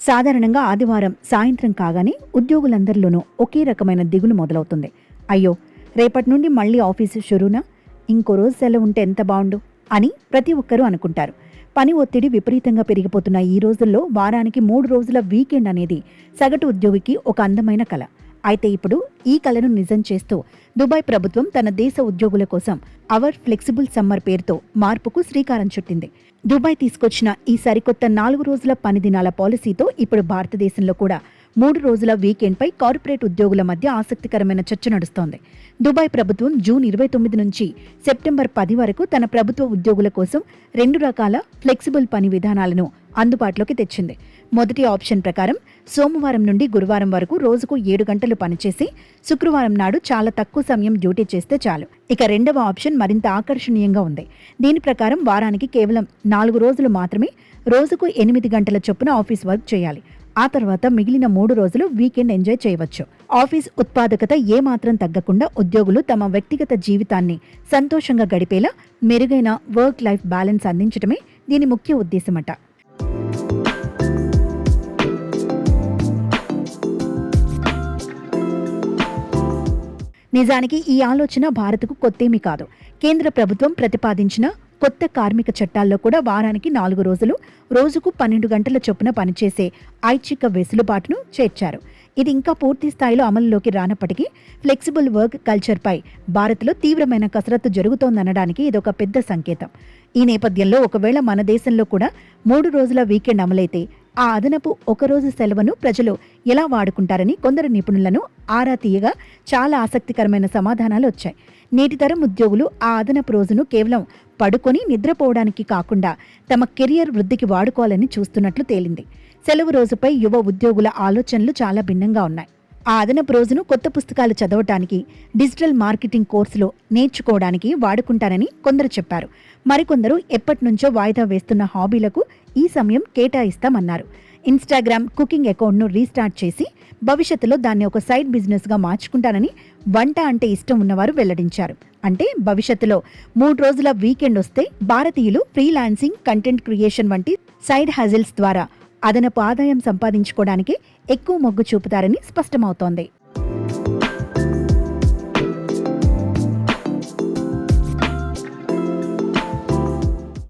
సాధారణంగా ఆదివారం సాయంత్రం కాగానే ఉద్యోగులందరిలోనూ ఒకే రకమైన దిగులు మొదలవుతుంది. అయ్యో, రేపటి నుండి మళ్ళీ ఆఫీసు షురూనా, ఇంకో రోజు సెలవు ఉంటే ఎంత బావుండు అని ప్రతి ఒక్కరూ అనుకుంటారు. పని ఒత్తిడి విపరీతంగా పెరిగిపోతున్న ఈ రోజుల్లో వారానికి 3 రోజుల వీకెండ్ అనేది సగటు ఉద్యోగికి ఒక అందమైన కల. అయితే ఇప్పుడు ఈ కలను నిజం చేస్తూ దుబాయ్ ప్రభుత్వం తన దేశ ఉద్యోగుల కోసం అవర్ ఫ్లెక్సిబుల్ సమ్మర్ పేరుతో మార్పుకు శ్రీకారం చుట్టింది. దుబాయ్ తీసుకొచ్చిన ఈ సరికొత్త 4 రోజుల పని దినాల పాలసీతో ఇప్పుడు భారతదేశంలో కూడా 3 రోజుల వీకెండ్పై కార్పొరేట్ ఉద్యోగుల మధ్య ఆసక్తికరమైన చర్చ నడుస్తోంది. దుబాయ్ ప్రభుత్వం జూన్ 29 నుంచి సెప్టెంబర్ 10 వరకు తన ప్రభుత్వ ఉద్యోగుల కోసం 2 రకాల ఫ్లెక్సిబుల్ పని విధానాలను అందుబాటులోకి తెచ్చింది. మొదటి ఆప్షన్ ప్రకారం సోమవారం నుండి గురువారం వరకు రోజుకు 7 గంటలు పనిచేసి శుక్రవారం నాడు చాలా తక్కువ సమయం డ్యూటీ చేస్తే చాలు. ఇక రెండవ ఆప్షన్ మరింత ఆకర్షణీయంగా ఉంది. దీని ప్రకారం వారానికి కేవలం 4 రోజులు మాత్రమే రోజుకు 8 గంటల చొప్పున ఆఫీస్ వర్క్ చేయాలి. ఆ తర్వాత మిగిలిన 3 రోజులు వీకెండ్ ఎంజాయ్ చేయవచ్చు. ఆఫీస్ ఉత్పాదకత ఏమాత్రం తగ్గకుండా ఉద్యోగులు తమ వ్యక్తిగత జీవితాన్ని సంతోషంగా గడిపేలా మెరుగైన వర్క్ లైఫ్ బ్యాలెన్స్ అందించడమే దీని ముఖ్య ఉద్దేశమట. నిజానికి ఈ ఆలోచన భారత్కు కొత్తేమీ కాదు. కేంద్ర ప్రభుత్వం ప్రతిపాదించిన కొత్త కార్మిక చట్టాల్లో కూడా వారానికి 4 రోజులు రోజుకు 12 గంటల చొప్పున పనిచేసే ఐచ్ఛిక వెసులుబాటును చేర్చారు. ఇది ఇంకా పూర్తి స్థాయిలో అమలులోకి రానప్పటికీ ఫ్లెక్సిబుల్ వర్క్ కల్చర్పై భారత్లో తీవ్రమైన కసరత్తు జరుగుతోందనడానికి ఇదొక పెద్ద సంకేతం. ఈ నేపథ్యంలో ఒకవేళ మన దేశంలో కూడా 3 రోజుల వీకెండ్ అమలైతే ఆ అదనపు ఒకరోజు సెలవును ప్రజలు ఎలా వాడుకుంటారని కొందరు నిపుణులను ఆరా తీయగా చాలా ఆసక్తికరమైన సమాధానాలు వచ్చాయి. నేటి తరం ఉద్యోగులు ఆ అదనపు రోజును కేవలం పడుకొని నిద్రపోవడానికి కాకుండా తమ కెరియర్ వృద్ధికి వాడుకోవాలని చూస్తున్నట్లు తేలింది. సెలవు రోజుపై యువ ఉద్యోగుల ఆలోచనలు చాలా భిన్నంగా ఉన్నాయి. ఆ అదనపు రోజును కొత్త పుస్తకాలు చదవటానికి, డిజిటల్ మార్కెటింగ్ కోర్సులో నేర్చుకోవడానికి వాడుకుంటారని కొందరు చెప్పారు. మరికొందరు ఎప్పటినుంచో వాయిదా వేస్తున్న హాబీలకు ఈ సమయం కేటాయిస్తామన్నారు. ఇన్స్టాగ్రామ్ కుకింగ్ అకౌంట్ను రీస్టార్ట్ చేసి భవిష్యత్తులో దాన్ని ఒక సైడ్ బిజినెస్గా మార్చుకుంటానని వంట అంటే ఇష్టం ఉన్నవారు వెల్లడించారు. అంటే భవిష్యత్తులో 3 రోజుల వీకెండ్ వస్తే భారతీయులు ఫ్రీలాన్సింగ్, కంటెంట్ క్రియేషన్ వంటి సైడ్ హజిల్స్ ద్వారా అదనపు ఆదాయం సంపాదించుకోవడానికి ఎక్కువ మొగ్గు చూపుతారని స్పష్టమవుతోంది.